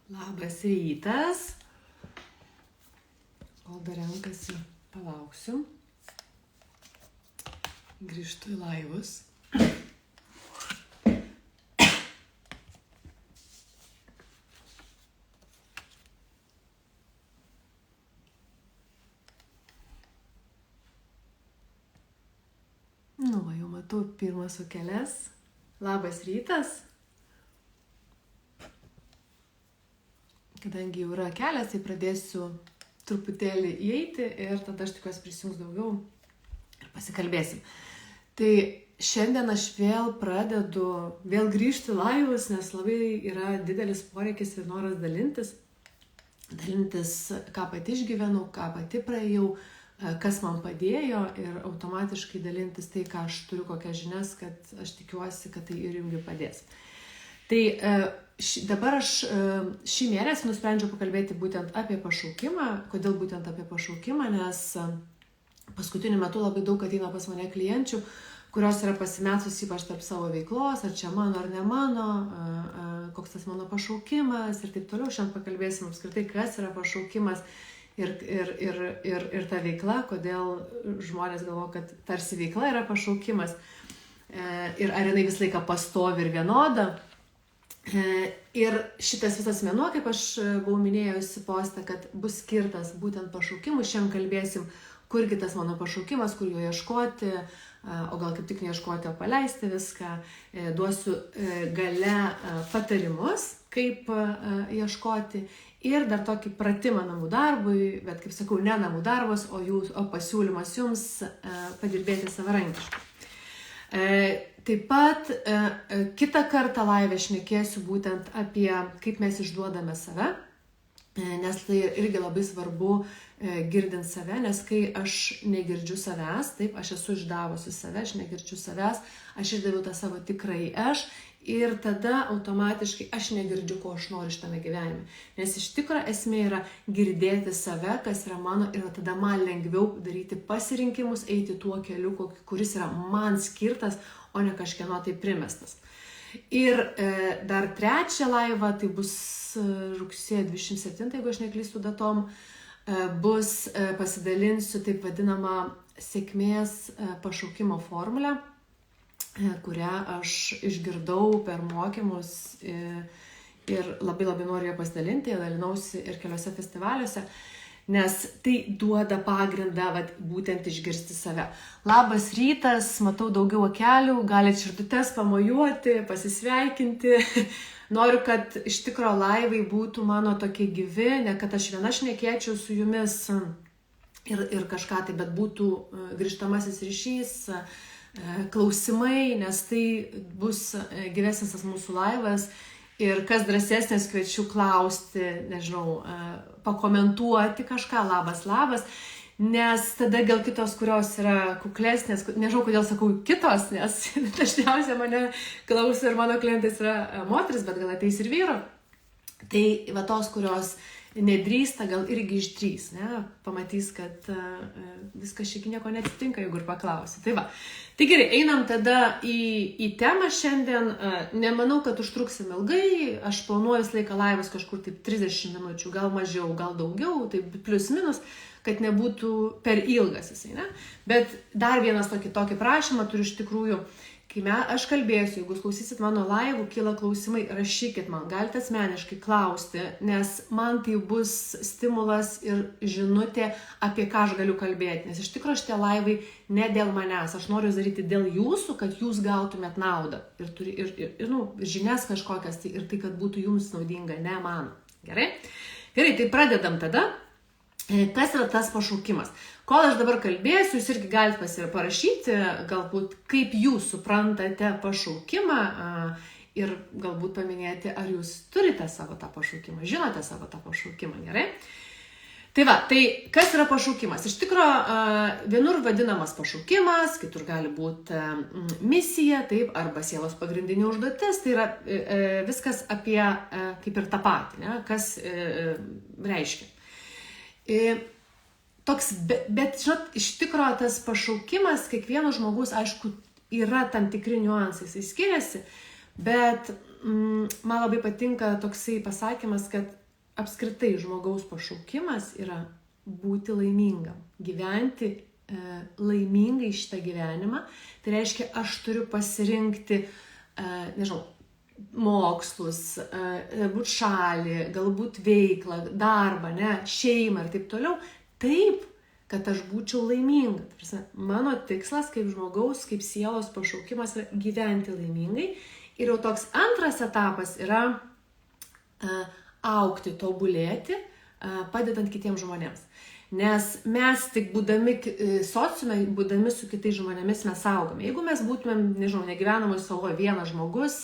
Labas rytas. Kol dar renkasi, palauksiu. Grįžtu į laivus. Va, jau matau pirmas sukeles. Labas rytas. Kadangi jau yra kelias, tai pradėsiu truputėlį įeiti ir tada aš tikiuosi prisijungs daugiau ir pasikalbėsim. Tai šiandien aš vėl grįžti laivus, nes labai yra didelis poreikis ir noras dalintis, ką pati išgyvenau, ką pati praėjau, kas man padėjo ir automatiškai dalintis tai, ką aš turiu, kokias žinias, kad aš tikiuosi, kad tai ir jums padės. Tai dabar aš šį mėnesį nusprendžiau pakalbėti būtent apie pašaukimą. Kodėl būtent apie pašaukimą? Nes paskutiniu metu labai daug ateina pas mane klienčių, kurios yra pasimetus ypač tarp savo veiklos, ar čia mano ar ne mano, koks tas mano pašaukimas ir taip toliau. Šiandien pakalbėsim apskritai, kas yra pašaukimas ir ta veikla, kodėl žmonės galvoja, kad tarsi veikla yra pašaukimas ir ar jinai visą laiką pastovi ir vienoda. Ir šitas visas mėnuo, kaip aš buvau minėjusi postą, kad bus skirtas būtent pašaukimui. Šiandien kalbėsim, kurgi tas mano pašaukimas, kur jo ieškoti, o gal kaip tik neieškoti, o paleisti viską. Duosiu gale patarimus, kaip ieškoti. Ir dar tokį pratimą namų darbui, bet kaip sakau, ne namų darbas, o pasiūlymas jums padirbėti savarankiškai. Taip pat kitą kartą laivę šnekėsiu būtent apie kaip mes išduodame save, nes tai irgi labai svarbu girdint save, nes kai aš negirdžiu savęs, taip, aš esu išdavusi save, aš negirdžiu savęs, aš išdaviau tą savo tikrąjį aš ir tada automatiškai aš negirdžiu, ko aš noriu šitame gyvenime. Nes iš tikro esmė yra girdėti save, kas yra mano ir tada man lengviau daryti pasirinkimus, eiti tuo keliu, kuris yra man skirtas, o ne kažkieno tai primestas. Ir dar trečią laivą, tai bus rugsėjo 27, jeigu aš neklystu datom, pasidalinsiu taip vadinamą sėkmės pašaukimo formulę, kurią aš išgirdau per mokymus ir labai noriu ją pasidalinti, dalinausi ir keliose festivaliuose, nes tai duoda pagrindą būtent išgirsti save. Labas rytas, matau daugiau akelių, galite širdutes pamojuoti, pasisveikinti. Noriu, kad iš tikro laivai būtų mano tokie gyvi, ne kad aš viena šnekėčiau su jumis ir kažką tai, bet būtų grįžtamasis ryšys, klausimai, nes tai bus gyvesnis tas mūsų laivas. Ir kas drąsesnės kviečiu klausti, nežinau, pakomentuoti kažką, labas, nes tada gal kitos, kurios yra kuklesnės, nežinau, kodėl sakau kitos, nes dažniausiai mane klauso ir mano klientais yra moteris, bet gal ateis ir vyro. Tai va tos, kurios nedrįsta, gal irgi išdrys, ne? Pamatys, kad viskas šiek nieko neatsitinka, jeigu ir paklausi. Tai va. Tai gerai, einam tada į temą šiandien. Nemanau, kad užtruksim ilgai. Aš planuoju visą laiką laivus kažkur taip 30 minučių, gal mažiau, gal daugiau, tai plius minus, kad nebūtų per ilgas jisai, ne? Bet dar vienas tokį prašymą turiu iš tikrųjų. Kai aš kalbėsiu, jeigu klausysit mano laivų, kyla klausimai, rašykit man, galite asmeniškai klausti, nes man tai bus stimulas ir žinutė, apie ką aš galiu kalbėti. Nes iš tikrųjų šitie laivai ne dėl manęs, aš noriu daryti dėl jūsų, kad jūs gautumėt naudą ir žinias kažkokias ir tai, kad būtų jums naudinga, ne man. Gerai? Gerai, tai pradedam tada. Kas yra tas pašaukimas? Kol aš dabar kalbėsiu, jūs irgi galite parašyti, galbūt kaip jūs suprantate pašaukimą ir galbūt paminėti, ar jūs turite savo tą pašaukimą, žinote savo tą pašaukimą, gerai? Tai va, tai kas yra pašaukimas? Iš tikro, vienur vadinamas pašaukimas, kitur gali būti misija, taip, arba sielos pagrindinė užduotis, tai yra viskas apie kaip ir tą patį, ne? Kas reiškia. Bet žinot, iš tikro tas pašaukimas, kiekvieno žmogus, aišku, yra tam tikri niuansai, jis skiriasi, bet man labai patinka toksai pasakymas, kad apskritai žmogaus pašaukimas yra būti laimingam, gyventi laimingai šitą gyvenimą. Tai reiškia, aš turiu pasirinkti, nežinau, mokslus, būt šalį, galbūt veiklą, darbą, šeimą ir taip toliau, taip, kad aš būčiau laiminga. Mano tikslas kaip žmogaus, kaip sielos pašaukimas yra gyventi laimingai. Ir jau toks antras etapas yra augti, tobulėti, padedant kitiems žmonėms. Nes mes tik būdami sociume, būdami su kitais žmonėmis mes augame. Jeigu mes būtumėm, nežinau, negyvenamoj saloje vienas žmogus,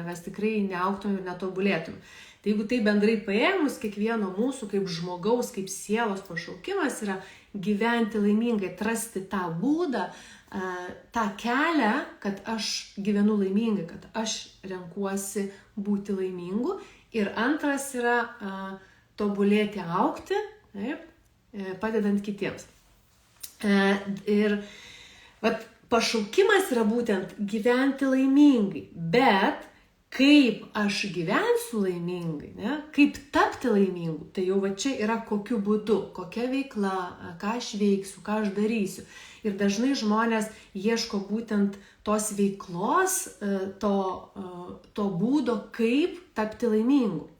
mes tikrai neaugtumėm ir netobulėtumėm. Tai jeigu tai bendrai paėmus, kiekvieno mūsų kaip žmogaus, kaip sielos pašaukimas yra gyventi laimingai, atrasti tą būdą, tą kelią, kad aš gyvenu laimingai, kad aš renkuosi būti laimingu. Ir antras yra tobulėti, augti, taip, padedant kitiems. Ir pašaukimas yra būtent gyventi laimingai, bet kaip aš gyvensiu laimingai, kaip tapti laimingu, tai jau čia yra kokiu būdu, kokia veikla, ką aš veiksiu, ką aš darysiu. Ir dažnai žmonės ieško būtent tos veiklos, to būdo, kaip tapti laimingu.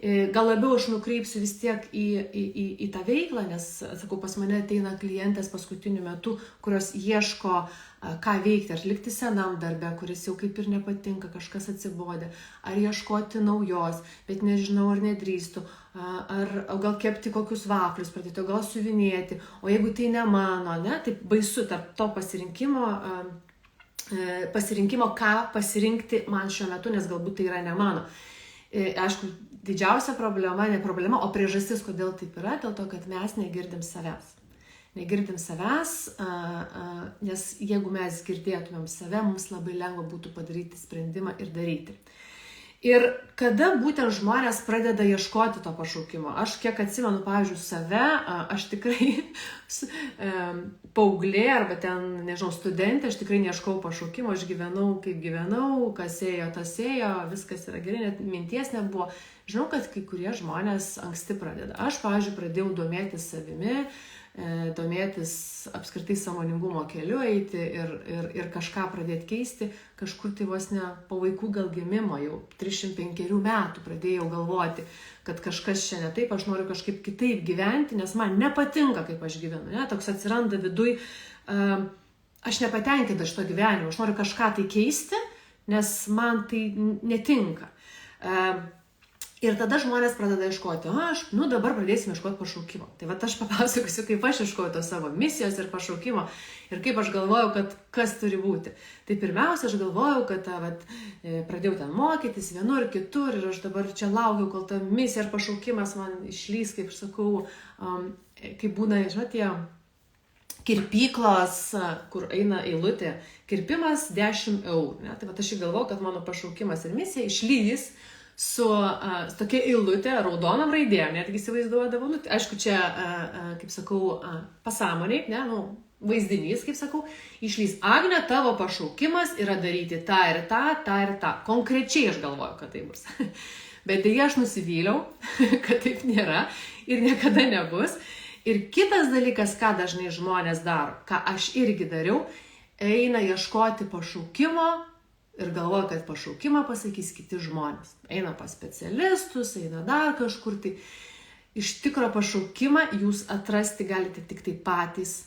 Gal labiau aš nukreipsiu vis tiek į tą veiklą, nes, sakau, pas mane ateina klientės paskutiniu metu, kurios ieško, ką veikti, ar likti senam darbe, kuris jau kaip ir nepatinka, kažkas atsibodė, ar ieškoti naujos, bet nežinau, ar nedrįstu, ar gal kepti kokius vaflius pradėti, o gal siuvinėti, o jeigu tai ne mano, tai baisu tarp to pasirinkimo, ką pasirinkti man šiuo metu, nes galbūt tai yra ne mano. Aišku, didžiausia problema, ne problema, o priežastis, kodėl taip yra, dėl to, kad mes negirdim savęs. Negirdim savęs, nes jeigu mes girdėtumėm save, mums labai lengva būtų padaryti sprendimą ir daryti. Ir kada būtent žmonės pradeda ieškoti to pašaukimo? Aš kiek atsimenu, pavyzdžiui, save, aš tikrai paauglė arba ten, nežinau, studentė, aš tikrai neieškau pašaukimo, aš gyvenau kaip gyvenau, kas ėjo, tas ėjo, viskas yra gerai, net minties nebuvo. Žinau, kad kai kurie žmonės anksti pradeda. Aš, pavyzdžiui, pradėjau domėtis savimi, domėtis apskritai sąmoningumo keliu eiti ir kažką pradėti keisti, kažkur tai vos ne po vaikų gal gimimo, jau 305 metų pradėjau galvoti, kad kažkas čia ne taip, aš noriu kažkaip kitaip gyventi, nes man nepatinka, kaip aš gyvenu, toks atsiranda viduj, aš nepatenkinta šito gyvenimo, aš noriu kažką tai keisti, nes man tai netinka. Ir tada žmonės pradeda ieškoti, dabar pradėsime ieškoti pašaukimo. Tai aš papasakosiu, kaip aš ieškoju to savo misijos ir pašaukimo ir kaip aš galvojau, kad kas turi būti. Tai pirmiausia, aš galvojau, kad pradėjau ten mokytis vienur, kitur ir aš dabar čia laukiu, kol ta misija ir pašaukimas man išlys, kaip aš sakau, kaip būna, tie kirpyklos, kur eina eilutė, kirpimas 10 eurų. Tai aš galvojau, kad mano pašaukimas ir misija išlys su tokia eilutė, raudonom raidėm, netgi įsivaizduodavau, aišku, čia, kaip sakau, pasąmoniai, vaizdinys, kaip sakau, išlys, Agne, tavo pašaukimas yra daryti tą ir tą, tą ir tą. Konkrečiai aš galvoju, kad tai bus. Bet deja aš nusivyliau, kad taip nėra ir niekada nebus. Ir kitas dalykas, ką dažnai žmonės daro, ką aš irgi dariau, eina ieškoti pašaukimo, ir galvoja, kad pašaukimą pasakys kiti žmonės. Eina pas specialistus, eina dar kažkur. Tai iš tikro pašaukimą jūs atrasti galite tik tai patys.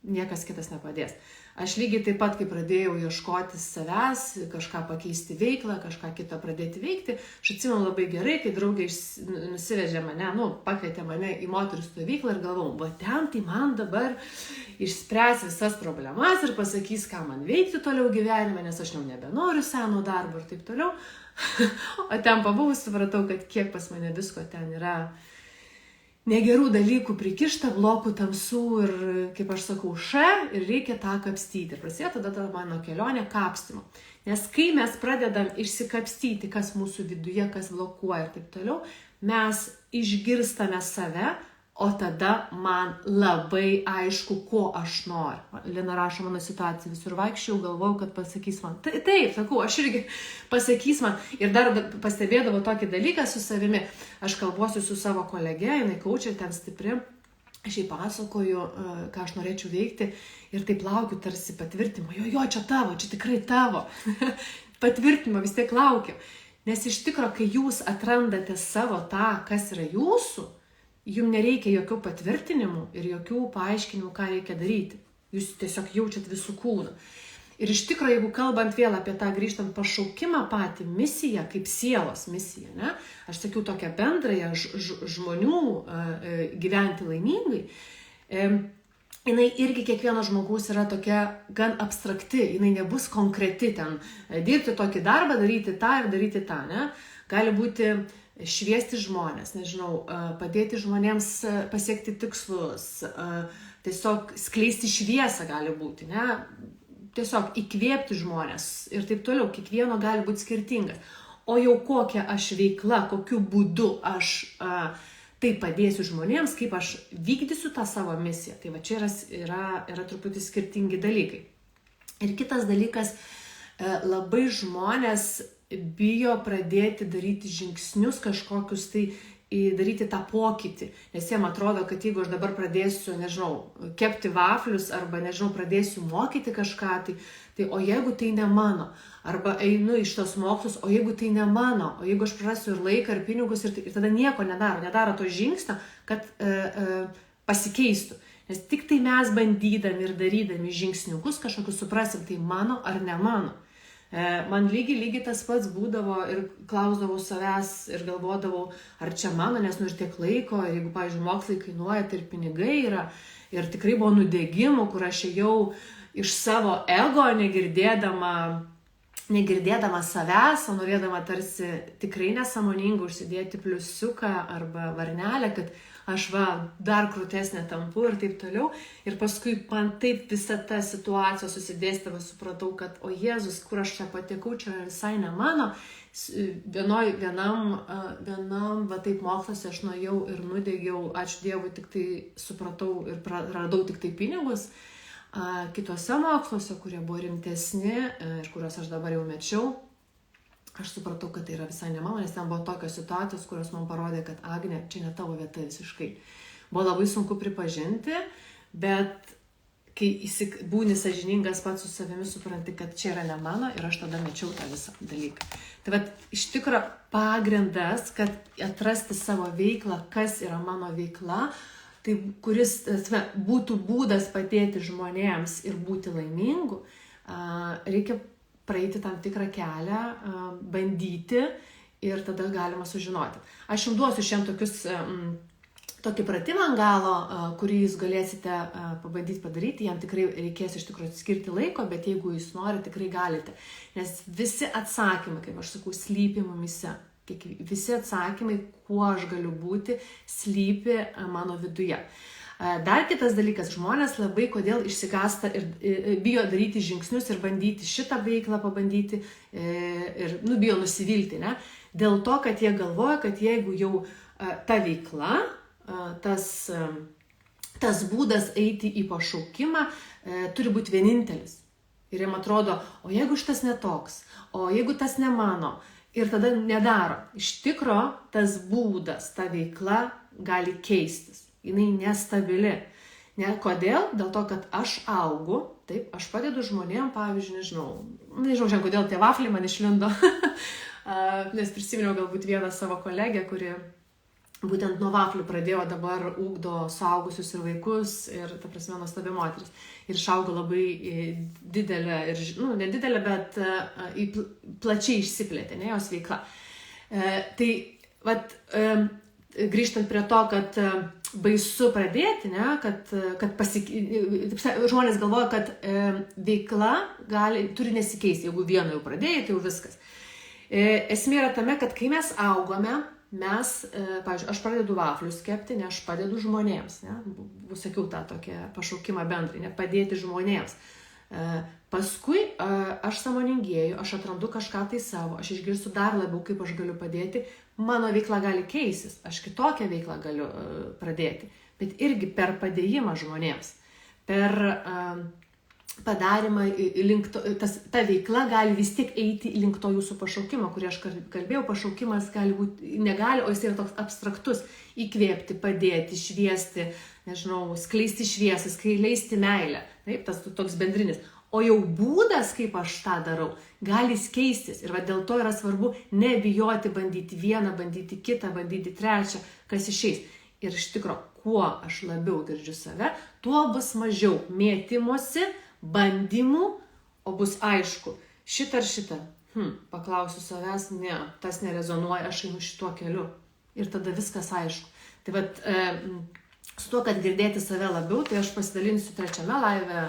Niekas kitas nepadės. Aš lygiai taip pat, kai pradėjau ieškoti savęs, kažką pakeisti veiklą, kažką kitą pradėti veikti, aš atsimenu labai gerai, kai draugė nusivežė mane, pakvietė mane į moterų stovyklą ir galvojau, va ten tai man dabar išspręs visas problemas ir pasakys, ką man veikti toliau gyvenime, nes aš jau nebenoriu seno darbo ir taip toliau. O ten pabuvus supratau, kad kiek pas mane visko ten yra negerų dalykų prikišta, blokų tamsų ir, kaip aš sakau, ir reikia tą kapstyti. Ir prasidėjo tada mano kelionė kapstymo. Nes kai mes pradedam išsikapstyti, kas mūsų viduje, kas blokuoja ir taip toliau, mes išgirstame save, o tada man labai aišku, ko aš noriu. Lina rašo mano situaciją, visur vaikščiau, galvojau, kad pasakys man. Taip, sakau, aš irgi pasakys man. Ir dar pastebėdavau tokį dalyką su savimi. Aš kalbuosiu su savo kolege, jinai kaučia, ten stipri. Aš jai pasakoju, ką aš norėčiau veikti ir taip laukiu tarsi patvirtimo. Jo, čia tavo, čia tikrai tavo. Patvirtimo vis tiek laukiu. Nes iš tikro, kai jūs atrandate savo tą, kas yra jūsų, jums nereikia jokių patvirtinimų ir jokių paaiškinimų, ką reikia daryti. Jūs tiesiog jaučiat visų kūną. Ir iš tikro, jeigu kalbant vėl apie tą grįžtant pašaukimą patį, misiją, kaip sielos misija, ne? Aš sakiau tokią bendrąją žmonių gyventi laimingai, jinai irgi kiekvieno žmogaus yra tokia gan abstrakti, jinai nebus konkreti ten, dirbti tokį darbą, daryti tą ir daryti tą, ne? Gali būti šviesti žmonės, nežinau, padėti žmonėms pasiekti tikslus, tiesiog skleisti šviesą gali būti, ne? Tiesiog įkvėpti žmonės ir taip toliau, kiekvieno gali būti skirtingas. O jau kokia aš veikla, kokiu būdu aš tai padėsiu žmonėms, kaip aš vykdysiu tą savo misiją. Tai va čia yra truputį skirtingi dalykai. Ir kitas dalykas, labai žmonės bijo pradėti daryti žingsnius kažkokius tai, daryti tą pokytį, nes jiem atrodo, kad jeigu aš dabar pradėsiu, nežinau, kepti vaflius arba, nežinau, pradėsiu mokyti kažką, tai o jeigu tai ne mano, arba einu iš tos mokslus, o jeigu tai ne mano, o jeigu aš prarasiu ir laiką, ir pinigus, ir tada nieko nedaro to žingsnio, kad pasikeistų. Nes tik tai mes bandydami ir darydami žingsniukus kažkokius suprasim, tai mano ar ne mano. Man lygiai tas pats būdavo ir klausdavau savęs ir galvodavau, ar čia mano, nes ir tiek laiko, ir jeigu, pavyzdžiui, mokslai kainuoja, tai ir pinigai yra, ir tikrai buvo nudegimų, kur aš ėjau iš savo ego, negirdėdama savęs, o norėdama tarsi tikrai nesąmoningai užsidėti pliusiuką arba varnelę, kad aš dar krūtesnė tampu ir taip toliau. Ir paskui man taip visa ta situacija susidėstava, supratau, kad o Jėzus, kur aš čia patekau, čia visai ne mano. Vienam taip moksluose aš nuėjau ir nudegiau, ačiū Dievui, tik tai supratau ir radau tik tai pinigus. Kitose moksluose, kurie buvo rimtesni ir kuriuos aš dabar jau mečiau, aš supratau, kad tai yra visai ne mano, nes ten buvo tokios situacijos, kurios man parodė, kad Agne, čia ne tavo vieta visiškai. Buvo labai sunku pripažinti, bet kai būni sąžiningas pats su savimi, supranti, kad čia yra ne mano ir aš tada mečiau tą visą dalyką. Tai vat, iš tikro pagrindas, kad atrasti savo veiklą, kas yra mano veikla, tai kuris būtų būdas padėti žmonėms ir būti laimingu, reikia praeiti tam tikrą kelią, bandyti ir tada galima sužinoti. Aš jums duosiu šiandien tokį pratimą ant galo, kurį jūs galėsite pabandyti padaryti. Jam tikrai reikės iš tikrųjų skirti laiko, bet jeigu jūs norite, tikrai galite. Nes visi atsakymai, kaip aš sakau, slypi mumise. Visi atsakymai, kuo aš galiu būti, slypi mano viduje. Dar kitas dalykas, žmonės labai kodėl išsigąsta ir bijo daryti žingsnius ir bandyti šitą veiklą pabandyti ir bijo nusivilti, ne? Dėl to, kad jie galvoja, kad jeigu jau ta veikla, tas būdas eiti į pašaukimą turi būti vienintelis. Ir jiem atrodo, o jeigu šitas netoks, o jeigu tas ne mano, ir tada nedaro. Iš tikro, tas būdas, ta veikla gali keistis. Jinai nestabili. Kodėl? Dėl to, kad aš augu, taip, aš padedu žmonėm, pavyzdžiui, nežinau šiandien, kodėl tie vafliai man išlindo, nes prisiminiau galbūt vieną savo kolegę, kuri būtent nuo vaflių pradėjo, dabar ūkdo suaugusius ir vaikus, ir ta prasme nuostabi moteris. Ir išaugo labai didelė, nedidelė, bet plačiai išsiplėtė, ne, jos veikla. Tai, grįžtant prie to, kad baisu pradėti, ne, kad žmonės galvoja, kad veikla turi nesikeisti, jeigu vieno jau pradėjai, tai jau viskas. Esmė yra tame, kad kai mes augome, pavyzdžiui, aš pradedu vaflius kepti, ne, aš padedu žmonėms, ne, sakiau tą tokią pašaukimą bendrai, ne, padėti žmonėms. Paskui aš sąmoningėju, aš atrandu kažką tai savo, aš išgirstu dar labiau, kaip aš galiu padėti, mano veikla gali keistis, aš kitokią veiklą galiu pradėti. bet irgi per padėjimą žmonėms, per padarimą, ta veikla gali vis tiek eiti link to jūsų pašaukimo, kurį aš kalbėjau. Pašaukimas gali būti, negali, o jis yra toks abstraktus: įkvėpti, padėti, šviesti, nežinau, skleisti šviesą, skleisti meilę. Taip, tas toks bendrinis. O jau būdas, kaip aš tą darau, gali keistis. Ir dėl to yra svarbu nebijoti bandyti vieną, bandyti kitą, bandyti trečią, kas išeis. Ir iš tikro, kuo aš labiau girdžiu save, tuo bus mažiau mėtymosi, bandymų, o bus aišku, šitą ar šitą. Paklausiu savęs, ne, tas nerezonuoja, aš einu šituo keliu. Ir tada viskas aišku. Tai su tuo, kad girdėti save labiau, tai aš pasidalinsiu trečiame laive,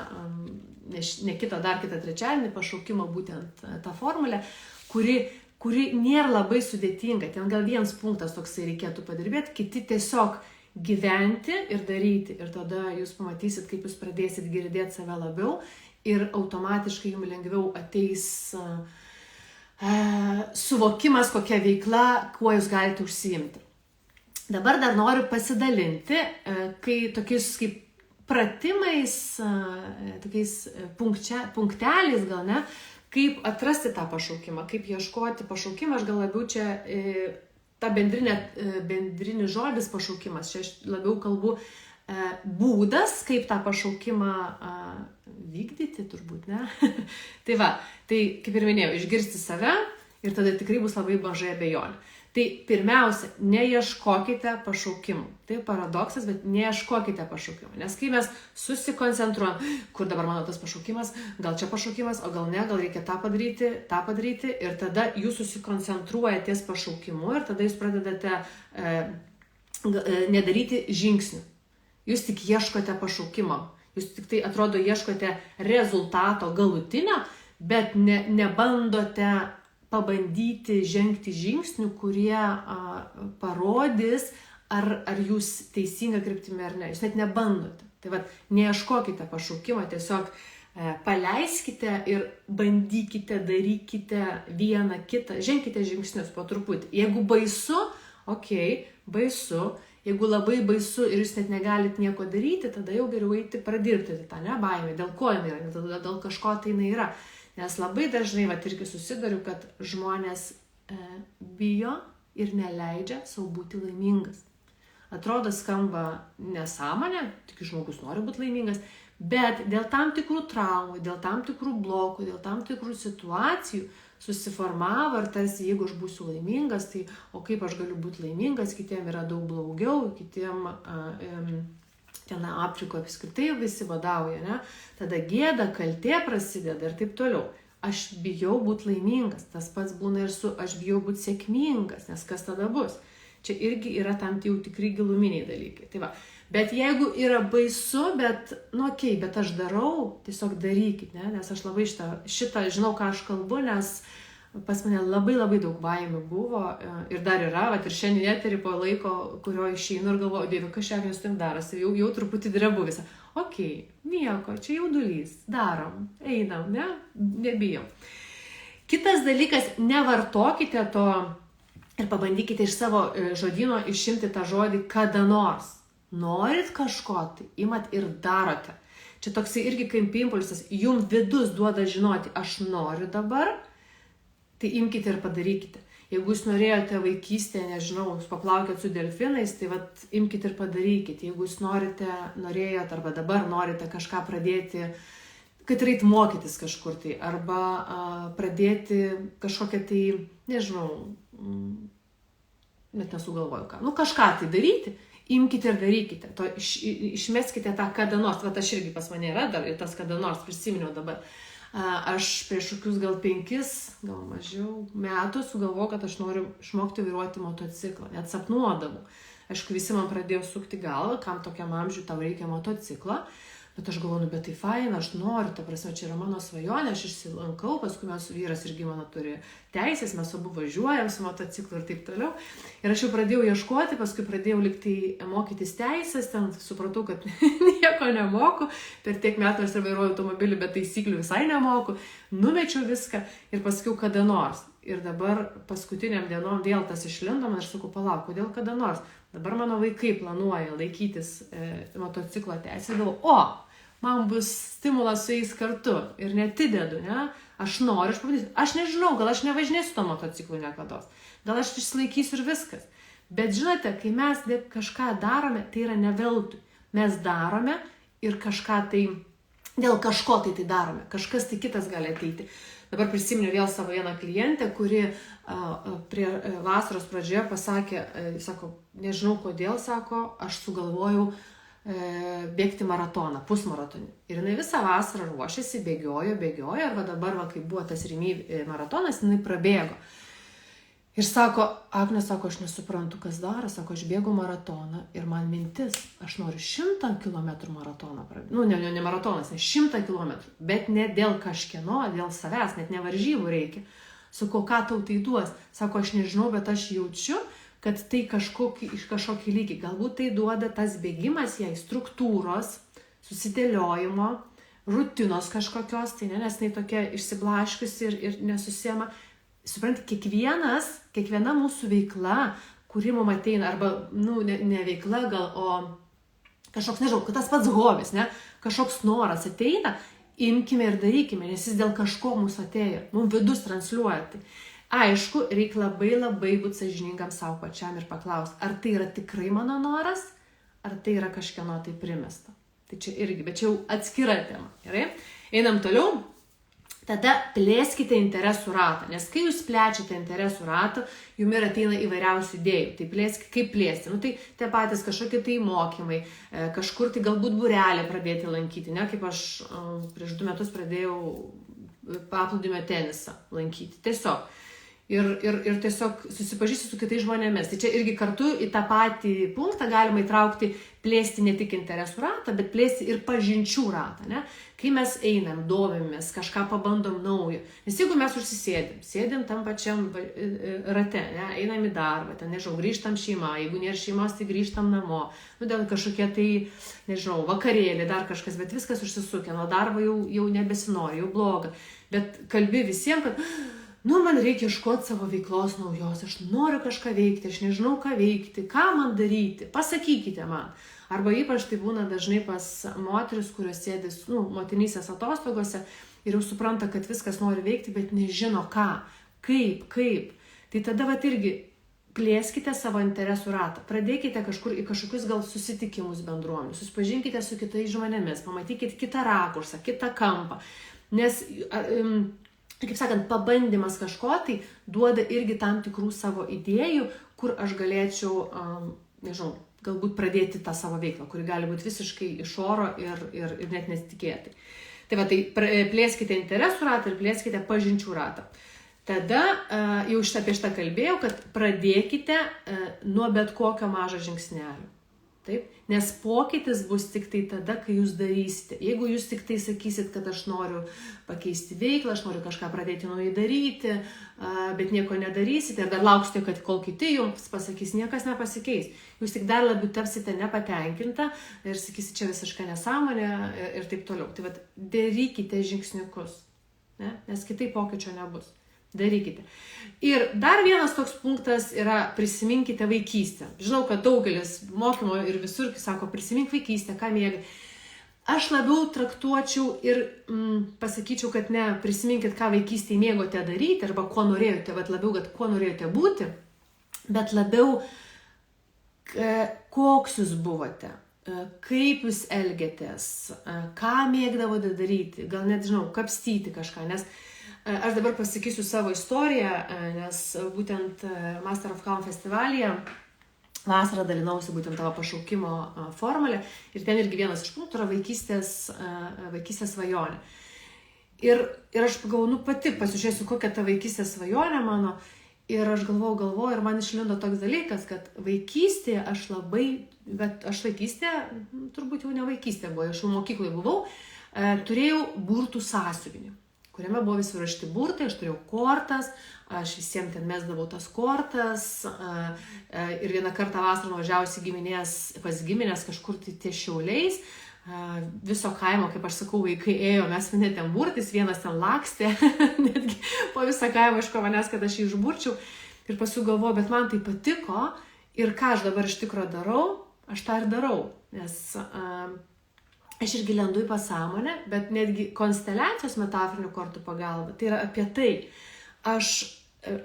ne kitą, dar kitą trečiadienį, pašaukimo būtent tą formulę, kuri nėra labai sudėtinga. Ten gal vienas punktas toksai reikėtų padirbėti, kiti tiesiog gyventi ir daryti. Ir tada jūs pamatysit, kaip jūs pradėsit girdėti save labiau ir automatiškai jums lengviau ateis suvokimas, kokia veikla, kuo jūs galite užsiimti. Dabar dar noriu pasidalinti, kai tokiais kaip pratimais, tokiais punkteliais gal ne, kaip atrasti tą pašaukimą, kaip ieškoti pašaukimą. Aš gal labiau čia ta bendrinis žodis pašaukimas, čia aš labiau kalbu būdas, kaip tą pašaukimą vykdyti, turbūt, ne? Tai kaip ir minėjau, išgirsti save ir tada tikrai bus labai mažai abejonių. Tai pirmiausia, neieškokite pašaukimų. Tai paradoksas, bet neieškokite pašaukimų. Nes kai mes susikoncentruojam, kur dabar mano tas pašaukimas, gal čia pašaukimas, o gal ne, gal reikia tą padaryti, ir tada jūs susikoncentruojate ties pašaukimu ir tada jūs pradedate nedaryti žingsnių. Jūs tik ieškote pašaukimo. Jūs tik tai, atrodo, ieškote rezultato galutinio, bet nebandote pabandyti žengti žingsnių, kurie parodys, ar jūs teisinga kryptimi ar ne. Jūs net nebandote. Tai neieškokite pašaukimo, tiesiog paleiskite ir bandykite, darykite vieną kitą, ženkite žingsnius po truputį. Jeigu baisu, baisu. Jeigu labai baisu ir jūs net negalit nieko daryti, tada jau geriau eiti pradirbti tą baimę. Dėl ko jinai yra? Dėl kažko tai jinai yra. Nes labai dažnai irgi susiduriu, kad žmonės bijo ir neleidžia savo būti laimingas. Atrodo, skamba nesąmonė, tik žmogus nori būti laimingas, bet dėl tam tikrų traumų, dėl tam tikrų blokų, dėl tam tikrų situacijų susiformavo ir tarsi, jeigu aš būsiu laimingas, tai o kaip aš galiu būti laimingas, kitiem yra daug blogiau, kitiem ten Afrikoje apskritai visi vadauja, ne? Tada gėda, kaltė prasideda ir taip toliau. Aš bijau būti laimingas, tas pats būna ir aš bijau būti sėkmingas, nes kas tada bus? Čia irgi yra tam jau tikrai giluminiai dalykai. Tai bet jeigu yra baisu, bet aš darau, tiesiog darykit, ne? Nes aš labai šitą žinau, ką aš kalbu, nes pas mane labai labai daug baimių buvo ir dar yra, ir šiandien eterį po laiko, kurio išeinu ir galvoju, Dieve, kas šiandien su tim darosi, jau truputį drebu visą. Nieko, čia jaudulys, darom, einam, ne? Nebijom. Kitas dalykas, nevartokite to ir pabandykite iš savo žodyno išimti tą žodį kada nors. Norit kažko, tai imat ir darote. Čia toksai irgi kaip impulsas, jums vidus duoda žinoti, aš noriu dabar, tai imkite ir padarykite. Jeigu jūs norėjote vaikystėje, nežinau, paplaukėt su delfinais, tai imkite ir padarykite. Jeigu jūs norėjote arba dabar norite kažką pradėti, kad reikia mokytis kažkur tai, arba pradėti kažkokią tai, nežinau, net nesugalvoju ką, kažką tai daryti, imkite ir darykite. Išmeskite tą kada nors. Aš irgi pas mane yra dar ir tas kada nors, prisiminiau dabar. Aš prieš kokius gal 5, gal mažiau metų sugalvojau, kad aš noriu išmokti vairuoti motociklą. Net sapnuodavau. Aišku, visi man pradėjo sukti galvą, kam tokiam amžiui tau reikia motociklą. Bet aš galvoju, bet tai faina, aš noriu, ta prasme, čia yra mano svajonė, aš išsilankau, paskui mes vyras irgi mano turi teisės, mes abu važiuojam su motociklu ir taip toliau. Ir aš jau pradėjau ieškoti, paskui pradėjau liktai mokytis teisės, ten supratau, kad nieko nemoku, per tiek metų aš vairuoju automobilį, bet taisyklių visai nemoku, numečiau viską ir paskui kada nors. Ir dabar paskutiniam dienom vėl tas išlindo, man aš sakau, palauk, kodėl kada nors. Dabar mano vaikai planuoja laikytis motociklo teisės. Man bus stimulas su jais kartu ir netidedu, ne? Aš noriu, aš pavadysiu. Aš nežinau, gal aš nevažinėsiu to motociklu niekada. Gal aš išsilaikysiu ir viskas. Bet žinote, kai mes kažką darome, tai yra ne veltui. Mes darome ir kažką tai, dėl kažko tai darome. Kažkas tai kitas gali ateiti. Dabar prisiminiau vėl savo vieną klientę, kuri prie vasaros pradžioje pasakė, sako, nežinau kodėl, sako, aš sugalvojau bėgti maratoną, pusmaratonį. Ir jinai visą vasarą ruošėsi, bėgiojo, ir dabar, kai buvo tas Rimi maratonas, jinai prabėgo. Ir sako, Agnė, sako, aš nesuprantu, kas daro, sako, aš bėgu maratoną ir man mintis, aš noriu 100 km maratoną prabėgti. Ne maratonas, ne 100 km, bet ne dėl kažkieno, dėl savęs, net ne varžybų reikia. Sako, ką tau tai duos? Sako, aš nežinau, bet aš jaučiu, kad tai kažkokį lygį. Galbūt tai duoda tas bėgimas jai struktūros, susidėliojimo, rutinos kažkokios, tai ne, nes jinai tokia išsiblaškiusi ir nesusiema. Suprantate, kiekviena mūsų veikla, kuri mums ateina, arba, ne veikla gal, o kažkoks, nežinau, tas pats hobis, ne, kažkoks noras ateina, imkime ir darykime, nes jis dėl kažko mūsų atėjo, mums vidus transliuoja. Tai aišku, reikia labai būti sąžiningam savo pačiam ir paklausti, ar tai yra tikrai mano noras, ar tai yra kažkieno tai primesta. Tai čia irgi, bet čia jau atskira tema, gerai? Einam toliau. Tada plėskite interesų ratą, nes kai jūs plečiate interesų ratą, jums ir ateina įvairiausių idėjų. Tai kaip plėsti? Tai tie patys kažkokie tai mokymai, kažkur tai galbūt būrelį pradėti lankyti, ne? Kaip aš prieš 2 metus pradėjau paplūdimio tenisą lankyti. Tiesiog. Ir tiesiog susipažįsti su kitais žmonėmis. Tai čia irgi kartu į tą patį punktą galima įtraukti plėsti ne tik interesų ratą, bet plėsti ir pažinčių ratą. Ne? Kai mes einam, domimės, kažką pabandom naujo. Nes jeigu mes sėdim tam pačiam rate, ne? Einam į darbą, ten, nežinau, grįžtam šeimą, jeigu nėra šeimos, tai grįžtam namo. Dėl kažkokie tai, nežinau, vakarėlį, dar kažkas, bet viskas užsisukę, nuo darbo jau nebesinori, jau bloga. Bet kalbi visiems, kad man reikia ieškoti savo veiklos naujos, aš noriu kažką veikti, aš nežinau ką veikti, ką man daryti, pasakykite man. Arba ypač tai būna dažnai pas moteris, kurios sėdės, motinystės atostogose ir jau supranta, kad viskas nori veikti, bet nežino ką, kaip. Tai tada irgi plėskite savo interesų ratą, pradėkite kažkur į kažkokius gal susitikimus bendruomenių, susipažinkite su kitais žmonėmis, pamatykite kitą rakursą, kitą kampą, nes kaip sakant, pabandymas kažko tai duoda irgi tam tikrų savo idėjų, kur aš galėčiau, nežinau, galbūt pradėti tą savo veiklą, kuri gali būti visiškai iš oro ir net nesitikėtai. Tai plėskite interesų ratą ir plėskite pažinčių ratą. Tada, jau apie šitą kalbėjau, kad pradėkite nuo bet kokio mažo žingsnelio. Taip? Nes pokytis bus tik tai tada, kai jūs darysite. Jeigu jūs tik tai sakysit, kad aš noriu pakeisti veiklą, aš noriu kažką pradėti naujai daryti, bet nieko nedarysite ir dar lauksite, kad kol kiti jums pasakys, niekas nepasikeis. Jūs tik dar labiau tapsite nepatenkinta ir sakysite, čia visiškai nesąmonė ir taip toliau. Tai darykite žingsniukus, ne? Nes kitaip pokyčio nebus. Darykite. Ir dar vienas toks punktas yra prisiminkite vaikystę. Žinau, kad daugelis mokymo ir visur sako prisimink vaikystę, ką mėgai. Aš labiau traktuočiau ir pasakyčiau, kad ne prisiminkit, ką vaikystėje mėgote daryti arba ko norėjote, bet labiau, kad kuo norėjote būti, bet labiau koks jūs buvote, kaip jūs elgėtės, ką mėgdavote daryti, gal net, žinau, kapstyti kažką, nes aš dabar pasakysiu savo istoriją, nes būtent Master of Calm festivalyje vasarą dalinausi būtent tavo pašaukimo formulę ir ten irgi vienas iš punktų yra vaikystės svajonė. Ir aš pagalvoju, pati pasižiūrėsiu, kokia ta vaikystės svajonė mano ir aš galvoju ir man išlindo toks dalykas, kad vaikystėje bet aš vaikystėje, turbūt jau ne vaikystėje buvo, aš jau mokykloje buvau, turėjau burtų sąsiuvinį, kuriame buvo visi rašti burtai, aš turėjau kortas, aš visiems ten mesdavau tas kortas ir vieną kartą vasarą nuvažiavusi pas giminės kažkur tai ties Šiauliais, viso kaimo, kaip aš sakau, vaikai ėjo, mes mane ten burtis, vienas ten lakstė, netgi po visą kaimą iško manęs, kad aš jį išburčiau. Ir paskui galvoju, bet man tai patiko ir ką aš dabar iš tikro darau, aš tą ir darau. Nes aš irgi lendu į pasąmonę, bet netgi konsteliacijos metaforinių kortų pagalba, tai yra apie tai. Aš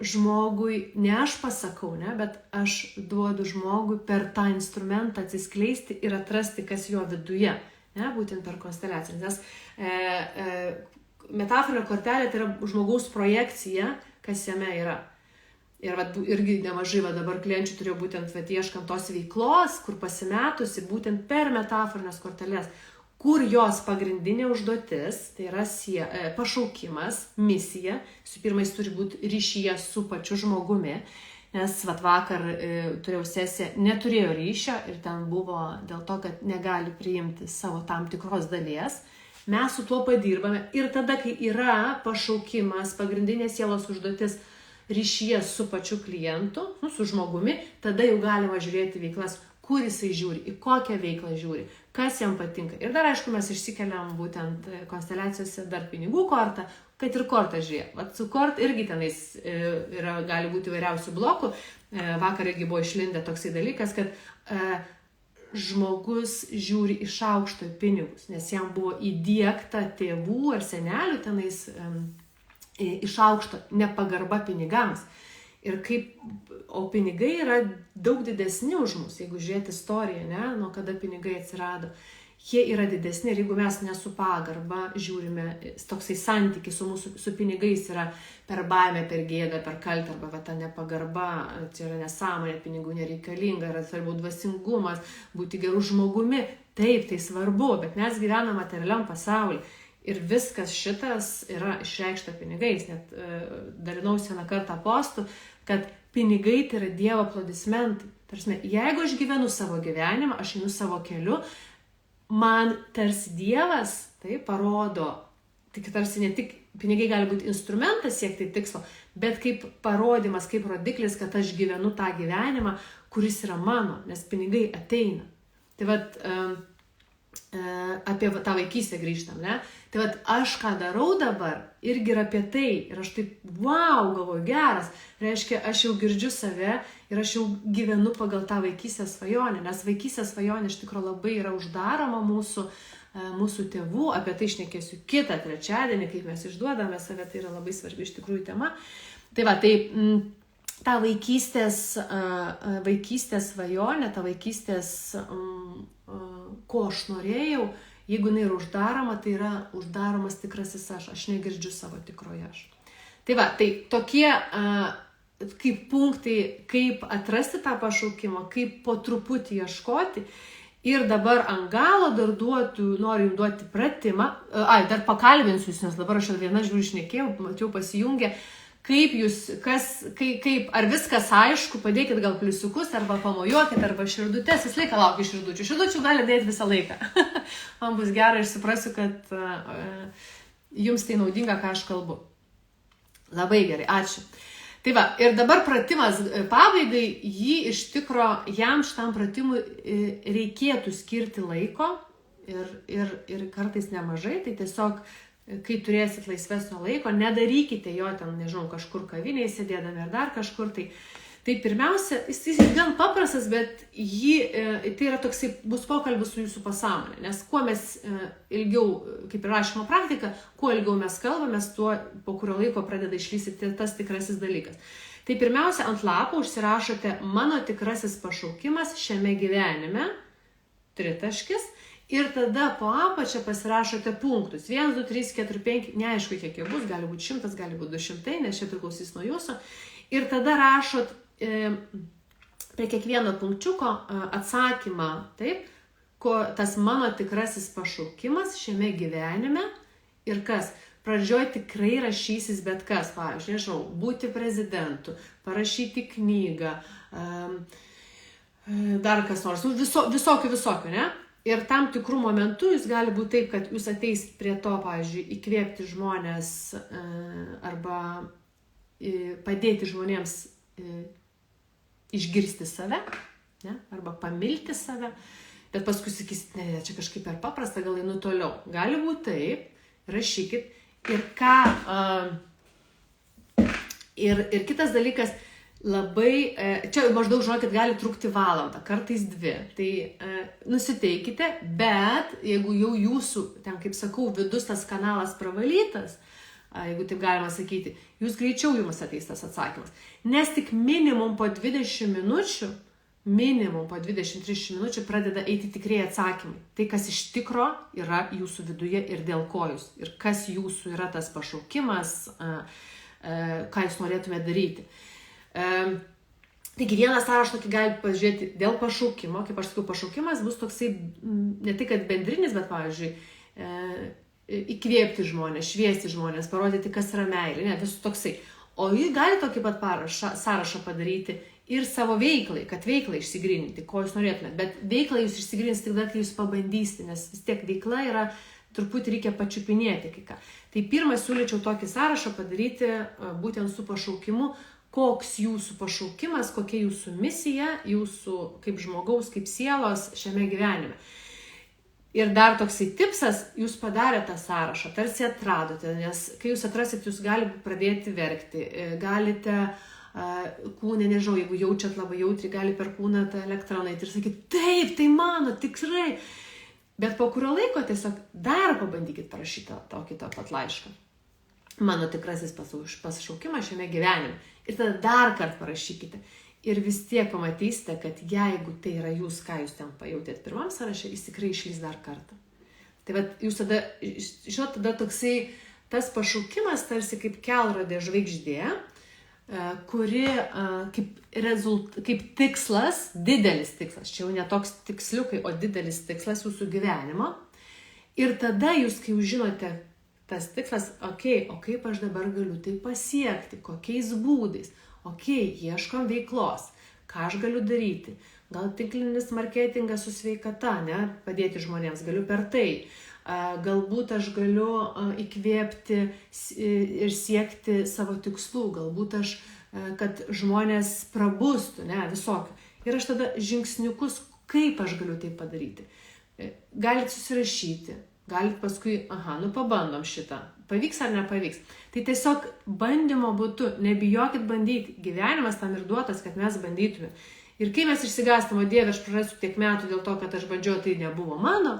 žmogui, ne aš pasakau, ne, bet aš duodu žmogui per tą instrumentą atsiskleisti ir atrasti, kas jo viduje, ne, būtent per konsteliacijas. Nes metaforinė kortelė tai yra žmogaus projekcija, kas jame yra. Ir irgi nemažai dabar klienčių turėjo būtent ieškant tos veiklos, kur pasimetusi būtent per metaforinės korteles, kur jos pagrindinė užduotis, tai yra pašaukimas, misija, su pirma jis turi būti ryšyje su pačiu žmogumi, nes vakar turėjau sesiją, neturėjo ryšio ir ten buvo dėl to, kad negali priimti savo tam tikros dalies. Mes su tuo padirbame ir tada, kai yra pašaukimas, pagrindinė sielos užduotis ryšyje su pačiu klientu, su žmogumi, tada jau galima žiūrėti veiklas, kur jisai žiūri, į kokią veiklą žiūri, kas jam patinka. Ir dar, aišku, mes išsikeliam būtent konsteliacijose dar pinigų kortą, kad ir kortą žiūrė. Su kortą irgi tenais gali būti įvairiausių blokų. Vakar irgi buvo išlindę toksai dalykas, kad žmogus žiūri iš aukšto į pinigus, nes jam buvo įdiegta tėvų ar senelių tenais iš aukšto nepagarba pinigams. Ir o pinigai yra daug didesni už mus, jeigu žiūrėti istoriją, ne, nuo kada pinigai atsirado. Jie yra didesni ir jeigu mes nesu pagarba žiūrime, toksai santykis su pinigais yra per baimę, per gėdą, per kaltę, arba ta nepagarba, čia yra nesąmonė, pinigų nereikalinga, yra svarbu dvasingumas, būti gerų žmogumi. Taip, tai svarbu, bet mes gyvename materialiam pasaulyje. Ir viskas šitas yra išreikšta pinigais. Net dalinausi vieną kartą postų, kad pinigai tai yra Dievo aplodismentai. Tarsi, jeigu aš gyvenu savo gyvenimą, aš einu savo keliu, man tarsi Dievas tai parodo, tik tarsi ne tik pinigai gali būti instrumentas siekti tikslo, bet kaip parodimas, kaip rodiklis, kad aš gyvenu tą gyvenimą, kuris yra mano, nes pinigai ateina. Tai apie tą vaikystę grįžtam, ne? Tai aš ką darau dabar, irgi yra apie tai. Ir aš taip, galvoju, geras. Reiškia, aš jau girdžiu save ir aš jau gyvenu pagal tą vaikystės svajonę. Nes vaikystės svajonė iš tikrųjų labai yra uždaroma mūsų tėvų. Apie tai šnekėsiu kitą trečiadienį, kaip mes išduodame save. Tai yra labai svarbi iš tikrųjų tema. Ta vaikystės svajonė, ta vaikystės, ko aš norėjau, jeigu jinai yra uždaroma, tai yra uždaromas tikrasis aš negirdžiu savo tikroje aš. Tai tokie kaip punktai, kaip atrasti tą pašaukimą, kaip po truputį ieškoti. Ir dabar ant galo dar noriu jums duoti pratimą. Dar pakalbinsiu jūs, nes dabar aš viena žiūriu šnekėjau, mačiau pasijungę. Ar viskas aišku, padėkit gal pliusiukus, arba pamojuokit, arba širdutės, visą laiką laukiu širdučių. Širdučių gali dėti visą laiką. Man bus gera ir suprasiu, kad jums tai naudinga, ką aš kalbu. Labai gerai, ačiū. Ir dabar pratimas pabaigai, jam šitam pratimui reikėtų skirti laiko ir kartais nemažai, tai tiesiog kai turėsit laisvesnio laiko, nedarykite jo ten, nežinau, kažkur kavinėje sėdėdami ar dar kažkur. Tai pirmiausia, jis gan paprastas, bet tai yra toksai, bus pokalbis su jūsų pasąmonė. Nes kuo mes ilgiau, kaip ir rašymo praktika, kuo ilgiau mes kalbamės, tuo po kurio laiko pradeda išlysyti tas tikrasis dalykas. Tai pirmiausia, ant lapo užsirašote mano tikrasis pašaukimas šiame gyvenime, tritaškis. Ir tada po apačią pasirašote punktus. 1, 2, 3, 4, 5, neaišku kiek jie bus, gali būti 100, gali būti 200, nes čia priklausys nuo jūsų. Ir tada rašot prie kiekvieno punkčiuko atsakymą, taip, tas mano tikrasis pašaukimas šiame gyvenime ir kas. Pradžioj tikrai rašysis bet kas, pavyzdžiui, nežinau, būti prezidentu, parašyti knygą, dar kas nors, visokių, ne? Ir tam tikrų momentų jūs gali būti taip, kad jūs ateisit prie to, pavyzdžiui, įkvėpti žmonės arba padėti žmonėms išgirsti save, ne? Arba pamilti save. Bet paskui sakysit, ne, čia kažkaip per paprasta, gal einu toliau. Gali būti taip, rašykit. Ir ką... Ir kitas dalykas, labai, čia maždaug žinokit, gali trukti valandą, kartais 2. Tai nusiteikite, bet jeigu jau jūsų, ten kaip sakau, vidus tas kanalas pravalytas, jeigu taip galima sakyti, jūs greičiau jums ateis tas atsakymas. Nes tik minimum po 20 minučių, minimum po 20-30 minučių pradeda eiti tikrai atsakymai. Tai, kas iš tikro yra jūsų viduje ir dėl ko jūs. Ir kas jūsų yra tas pašaukimas, ką jūs norėtumėte daryti. Taigi vieną sąrašą tokį galite pažiūrėti dėl pašaukimo. Kaip aš sakiau, pašaukimas bus toksai ne tik kad bendrinis, bet pavyzdžiui, įkvėpti žmonės, šviesti žmonės, parodyti, kas yra meilė. Ne, visų toksai. O jūs galite tokį pat sąrašą padaryti ir savo veiklai, kad veiklą išsigryninti, ko jūs norėtumėte. Bet veiklą jūs išsigryninsite tada, kai jūs pabandysite, nes vis tiek veikla yra, truputį reikia pačiupinėti kai ką. Tai pirmą siūlyčiau tokį sąrašą padaryti būtent su pašaukimu, koks jūsų pašaukimas, kokia jūsų misija, jūsų kaip žmogaus, kaip sielos šiame gyvenime. Ir dar toksai tipsas, jūs padarėte tą sąrašą, tarsi atradote, nes kai jūs atrasit, jūs galite pradėti verkti, galite kūne, nežinau, jeigu jaučiat labai jautri, gali per kūną tą elektrą nueiti ir sakyti, taip, tai mano, tikrai. Bet po kurio laiko tiesiog dar pabandykit parašyti tokį tą pat laišką. Mano tikrasis pašaukimas šiame gyvenime. Ir tada dar kartą parašykite. Ir vis tiek pamatysite, kad jeigu tai yra jūs, ką jūs ten pajautėt pirmam sąraše, jis tikrai išlys dar kartą. Tai vat jūs tada, žinot, tada toksai tas pašaukimas tarsi kaip kelrodė žvaigždė, kuri kaip tikslas, didelis tikslas, čia jau ne toks tiksliukai, o didelis tikslas jūsų gyvenimo. Ir tada jūs, kai jūs žinote tas tikslas, o kaip aš dabar galiu tai pasiekti, kokiais būdais, ieškom veiklos, ką aš galiu daryti, gal tinklinis marketingas su sveikata, ne, padėti žmonėms, galiu per tai. Galbūt aš galiu įkvėpti ir siekti savo tikslų, galbūt aš, kad žmonės prabustų, ne, visokių. Ir aš tada žingsniukus, kaip aš galiu tai padaryti. Galit susirašyti, galit paskui, pabandom šitą, pavyks ar nepavyks. Tai tiesiog bandymo būtų, nebijokit bandyti, gyvenimas tam ir duotas, kad mes bandytume. Ir kai mes išsigąstam, o Dieve, aš prarasiu tiek metų dėl to, kad aš bandžiau, tai nebuvo mano,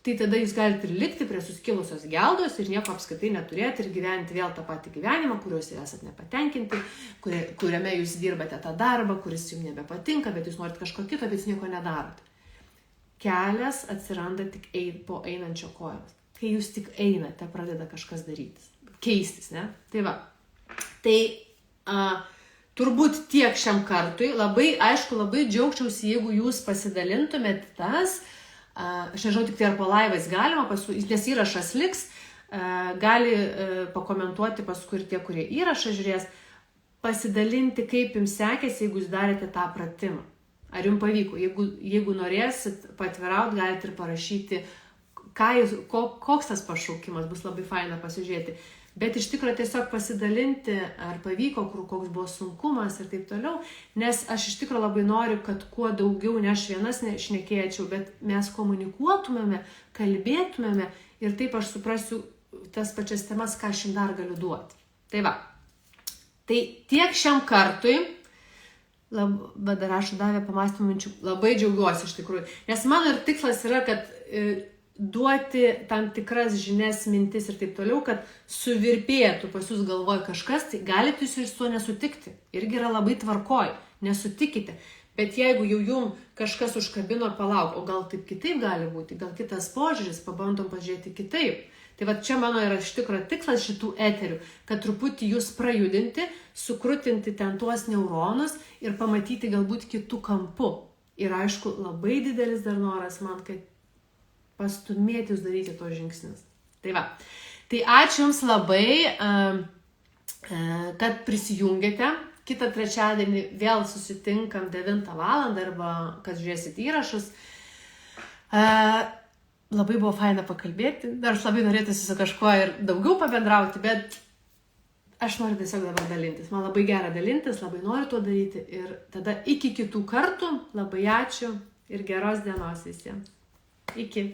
tai tada jūs galite ir likti prie suskilusios geldos ir nieko apskaitai neturėti ir gyventi vėl tą patį gyvenimą, kuriuos esate nepatenkinti, kuriame jūs dirbate tą darbą, kuris jums nebepatinka, bet jūs norite kažko kito, bet jūs nieko nedarote. Kelias atsiranda tik po einančio kojos. Kai jūs tik einate, pradeda kažkas darytis, keistis, ne? Tai va. Tai turbūt tiek šiam kartui. Labai džiaugčiausi, jeigu jūs pasidalintumėt tas. Aš nežinau, tik tai ar po laivais galima, nes įrašas liks, gali pakomentuoti paskui ir tie, kurie įrašą žiūrės, pasidalinti, kaip jums sekėsi, jeigu jūs darėte tą pratimą. Ar jums pavyko? Jeigu norėsit paatvirauti, galite ir parašyti, koks tas pašaukimas, bus labai faina pasižiūrėti. Bet iš tikrųjų tiesiog pasidalinti, ar pavyko, koks buvo sunkumas ir taip toliau, nes aš iš tikrųjų labai noriu, kad kuo daugiau ne aš vienas šnekėčiau, bet mes komunikuotumėme, kalbėtumėme ir taip aš suprasiu tas pačias temas, ką aš jums dar galiu duoti. Tai va. Tai tiek šiam kartui, dar aš davė pamąstymų minčių, labai džiaugiuosi iš tikrųjų, nes mano ir tikslas yra, kad duoti tam tikras žinias, mintis ir taip toliau, kad suvirpėtų pas jūs galvoje kažkas, tai galite jūs ir su to nesutikti. Irgi yra labai tvarkoj, nesutikite. Bet jeigu jau jums kažkas užkabino, palauk, o gal taip kitaip gali būti, gal kitas požiūris, pabandom pažiūrėti kitaip. Tai va čia mano yra iš tikrųjų tikslas šitų eterių, kad truputį jūs prajudinti, sukrutinti ten tuos neuronus ir pamatyti galbūt kitų kampų. Ir aišku, labai didelis dar noras man, kad pastumėti jūs daryti tos žingsnius. Tai va. Tai ačiū jums labai, kad prisijungėte. Kitą trečiadienį vėl susitinkam 9 valandą arba kad žiūrėsit įrašus. Labai buvo faina pakalbėti. Dar aš labai norėtųsi su kažkuo ir daugiau pabendrauti, bet aš noriu tiesiog dabar dalintis. Man labai gera dalintis, labai noriu to daryti. Ir tada iki kitų kartų labai ačiū ir geros dienos visiems. Iki.